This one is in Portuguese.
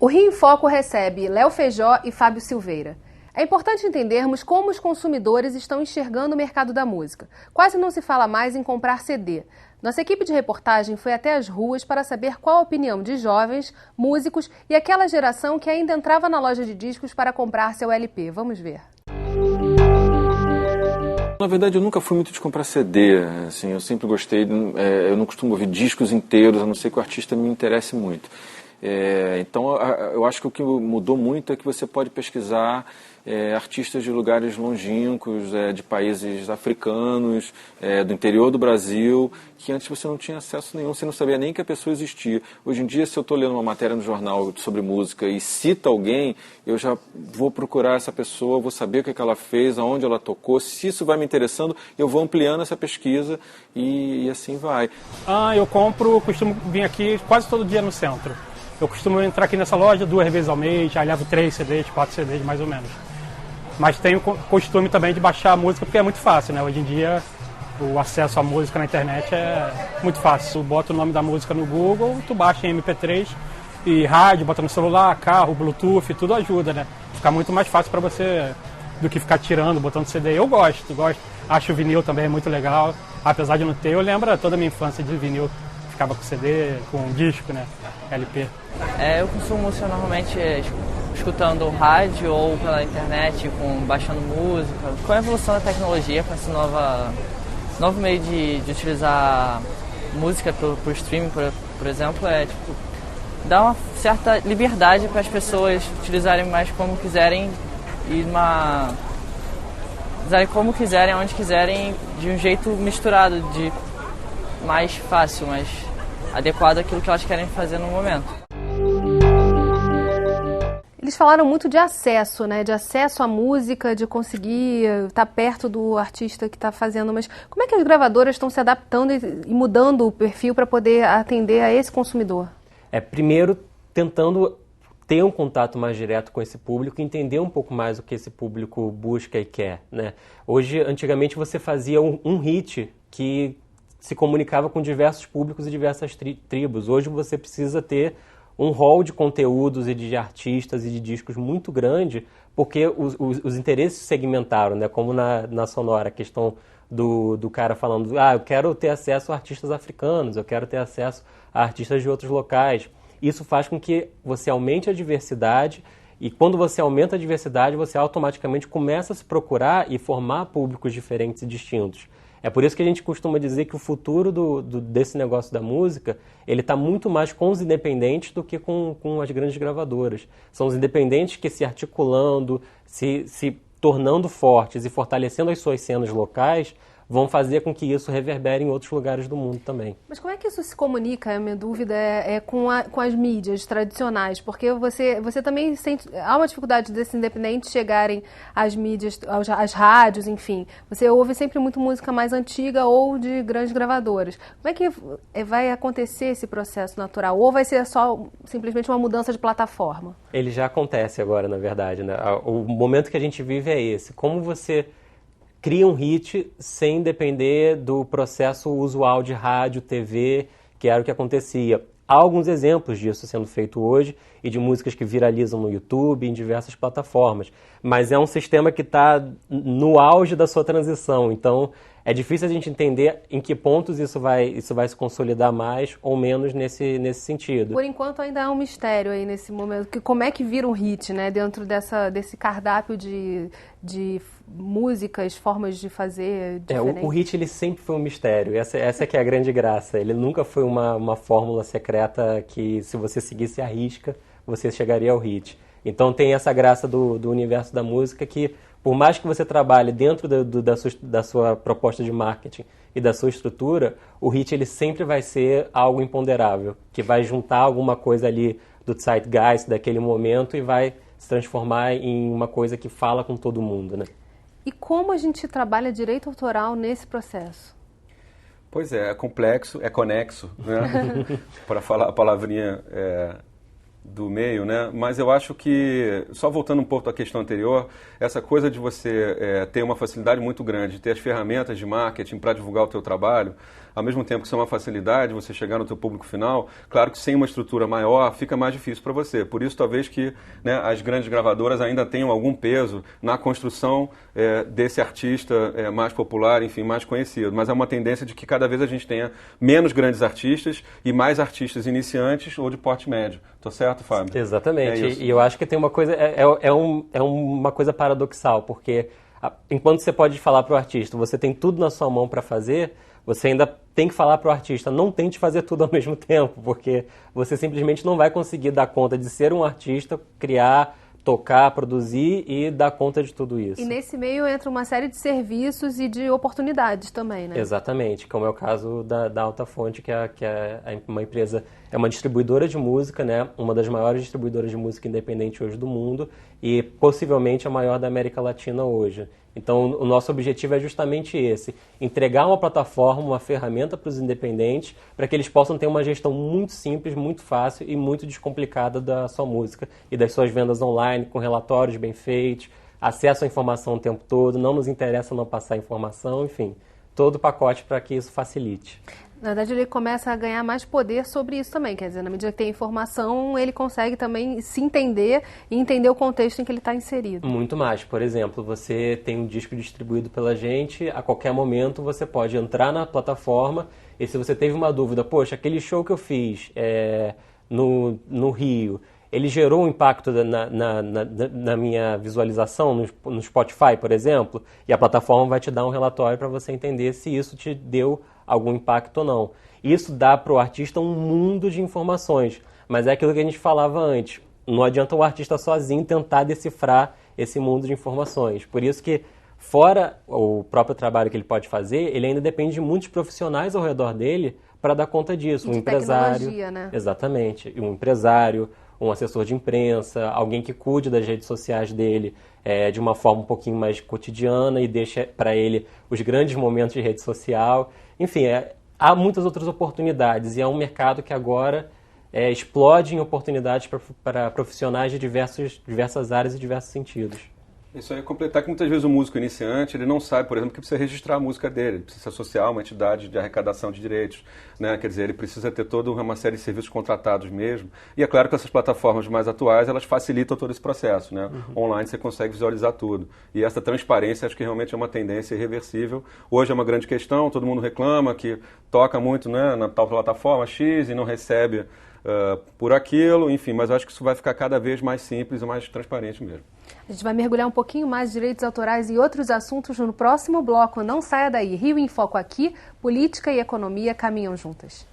O Rio em Foco recebe Léo Feijó e Fábio Silveira. É importante entendermos como os consumidores estão enxergando o mercado da música. Quase não se fala mais em comprar CD. Nossa equipe de reportagem foi até as ruas para saber qual a opinião de jovens, músicos e aquela geração que ainda entrava na loja de discos para comprar seu LP. Vamos ver. Na verdade, eu nunca fui muito de comprar CD, assim, eu sempre gostei, eu não costumo ouvir discos inteiros, a não ser que o artista me interesse muito. Então, eu acho que o que mudou muito é que você pode pesquisar artistas de lugares longínquos, de países africanos, do interior do Brasil, que antes você não tinha acesso nenhum, você não sabia nem que a pessoa existia. Hoje em dia, se eu estou lendo uma matéria no jornal sobre música e cita alguém, eu já vou procurar essa pessoa, vou saber o que ela fez, aonde ela tocou, se isso vai me interessando, eu vou ampliando essa pesquisa e assim vai. Eu costumo vir aqui quase todo dia no centro. Eu costumo entrar aqui nessa loja 2 vezes ao mês, já levo 3 CDs, 4 CDs mais ou menos. Mas tenho costume também de baixar a música porque é muito fácil, né? Hoje em dia o acesso à música na internet é muito fácil. Tu bota o nome da música no Google, tu baixa em MP3 e rádio, bota no celular, carro, Bluetooth, tudo ajuda, né? Fica muito mais fácil para você do que ficar tirando, botando CD. Eu gosto. Acho o vinil também muito legal. Apesar de não ter, eu lembro toda a minha infância de vinil. Ficava com CD, com disco, né? LP. Eu consumo música normalmente escutando rádio ou pela internet, baixando música. Com a evolução da tecnologia, com esse novo meio de utilizar música por streaming, por exemplo, dá uma certa liberdade para as pessoas utilizarem mais como quiserem e usarem como quiserem, onde quiserem, de um jeito misturado, mais fácil, mais adequado àquilo que elas querem fazer no momento. Eles falaram muito de acesso, né? De acesso à música, de conseguir estar perto do artista que está fazendo. Mas como é que as gravadoras estão se adaptando e mudando o perfil para poder atender a esse consumidor? Primeiro, tentando ter um contato mais direto com esse público, entender um pouco mais o que esse público busca e quer, né? Hoje, antigamente, você fazia um hit que se comunicava com diversos públicos e diversas tribos. Hoje você precisa ter um rol de conteúdos e de artistas e de discos muito grande, porque os interesses segmentaram, né? Como na Sonora, a questão do cara falando, eu quero ter acesso a artistas africanos, eu quero ter acesso a artistas de outros locais. Isso faz com que você aumente a diversidade, e quando você aumenta a diversidade, você automaticamente começa a se procurar e formar públicos diferentes e distintos. É por isso que a gente costuma dizer que o futuro desse negócio da música, ele está muito mais com os independentes do que com as grandes gravadoras. São os independentes que se articulando, se tornando fortes e fortalecendo as suas cenas locais, vão fazer com que isso reverbere em outros lugares do mundo também. Mas como é que isso se comunica? A minha dúvida com as mídias tradicionais, porque você também sente, há uma dificuldade desses independentes chegarem às mídias, às rádios, enfim. Você ouve sempre muito música mais antiga ou de grandes gravadoras. Como é que vai acontecer esse processo natural? Ou vai ser só simplesmente uma mudança de plataforma? Ele já acontece agora, na verdade, né? O momento que a gente vive é esse. Como você cria um hit sem depender do processo usual de rádio, TV, que era o que acontecia. Há alguns exemplos disso sendo feito hoje e de músicas que viralizam no YouTube, em diversas plataformas. Mas é um sistema que está no auge da sua transição. Então, é difícil a gente entender em que pontos isso vai se consolidar mais ou menos nesse sentido. Por enquanto ainda há um mistério aí nesse momento. Como é que vira um hit, né? Dentro desse cardápio de músicas, formas de fazer diferentes. O hit ele sempre foi um mistério. Essa que é a grande graça. Ele nunca foi uma fórmula secreta que, se você seguisse a risca, você chegaria ao hit. Então tem essa graça do universo da música que, por mais que você trabalhe dentro da sua proposta de marketing e da sua estrutura, o hit ele sempre vai ser algo imponderável, que vai juntar alguma coisa ali do zeitgeist daquele momento e vai se transformar em uma coisa que fala com todo mundo, né? E como a gente trabalha direito autoral nesse processo? Pois é complexo, é conexo, né? Para falar a palavrinha do meio, né? Mas eu acho que, só voltando um pouco à questão anterior, essa coisa de você ter uma facilidade muito grande, de ter as ferramentas de marketing para divulgar o teu trabalho, ao mesmo tempo que isso é uma facilidade, você chegar no teu público final, claro que sem uma estrutura maior fica mais difícil para você. Por isso, talvez que, né, as grandes gravadoras ainda tenham algum peso na construção desse artista mais popular, enfim, mais conhecido. Mas é uma tendência de que cada vez a gente tenha menos grandes artistas e mais artistas iniciantes ou de porte médio. Tô certo, Fábio? Exatamente. E eu acho que tem uma coisa, uma coisa paradoxal, porque enquanto você pode falar para o artista, você tem tudo na sua mão para fazer, você ainda tem que falar para o artista, não tente fazer tudo ao mesmo tempo, porque você simplesmente não vai conseguir dar conta de ser um artista, criar, tocar, produzir e dar conta de tudo isso. E nesse meio entra uma série de serviços e de oportunidades também, né? Exatamente, como é o caso da Alta Fonte, que é uma empresa, é uma distribuidora de música, né? Uma das maiores distribuidoras de música independente hoje do mundo e possivelmente a maior da América Latina hoje. Então, o nosso objetivo é justamente esse, entregar uma plataforma, uma ferramenta para os independentes, para que eles possam ter uma gestão muito simples, muito fácil e muito descomplicada da sua música e das suas vendas online, com relatórios bem feitos, acesso à informação o tempo todo, não nos interessa não passar informação, enfim, todo o pacote para que isso facilite. Na verdade, ele começa a ganhar mais poder sobre isso também, quer dizer, na medida que tem informação, ele consegue também se entender e entender o contexto em que ele está inserido. Muito mais. Por exemplo, você tem um disco distribuído pela gente, a qualquer momento você pode entrar na plataforma e se você teve uma dúvida, poxa, aquele show que eu fiz no Rio, ele gerou um impacto na minha visualização no Spotify, por exemplo, e a plataforma vai te dar um relatório para você entender se isso te deu algum impacto ou não. Isso dá para o artista um mundo de informações, mas é aquilo que a gente falava antes. Não adianta o artista sozinho tentar decifrar esse mundo de informações. Por isso que, fora o próprio trabalho que ele pode fazer, ele ainda depende de muitos profissionais ao redor dele para dar conta disso. Um empresário, né? Exatamente. Um empresário, um assessor de imprensa, alguém que cuide das redes sociais dele de uma forma um pouquinho mais cotidiana e deixa para ele os grandes momentos de rede social. Enfim, há muitas outras oportunidades e é um mercado que agora explode em oportunidades para profissionais de diversas áreas e diversos sentidos. Isso aí é completar que muitas vezes o músico iniciante, ele não sabe, por exemplo, que precisa registrar a música dele, ele precisa se associar a uma entidade de arrecadação de direitos, né? Quer dizer, ele precisa ter toda uma série de serviços contratados mesmo. E é claro que essas plataformas mais atuais, elas facilitam todo esse processo, né? Online você consegue visualizar tudo. E essa transparência acho que realmente é uma tendência irreversível. Hoje é uma grande questão, todo mundo reclama que toca muito, né, na tal plataforma X e não recebe por aquilo, enfim, mas eu acho que isso vai ficar cada vez mais simples e mais transparente mesmo. A gente vai mergulhar um pouquinho mais em direitos autorais e outros assuntos no próximo bloco. Não saia daí. Rio em Foco aqui, política e economia caminham juntas.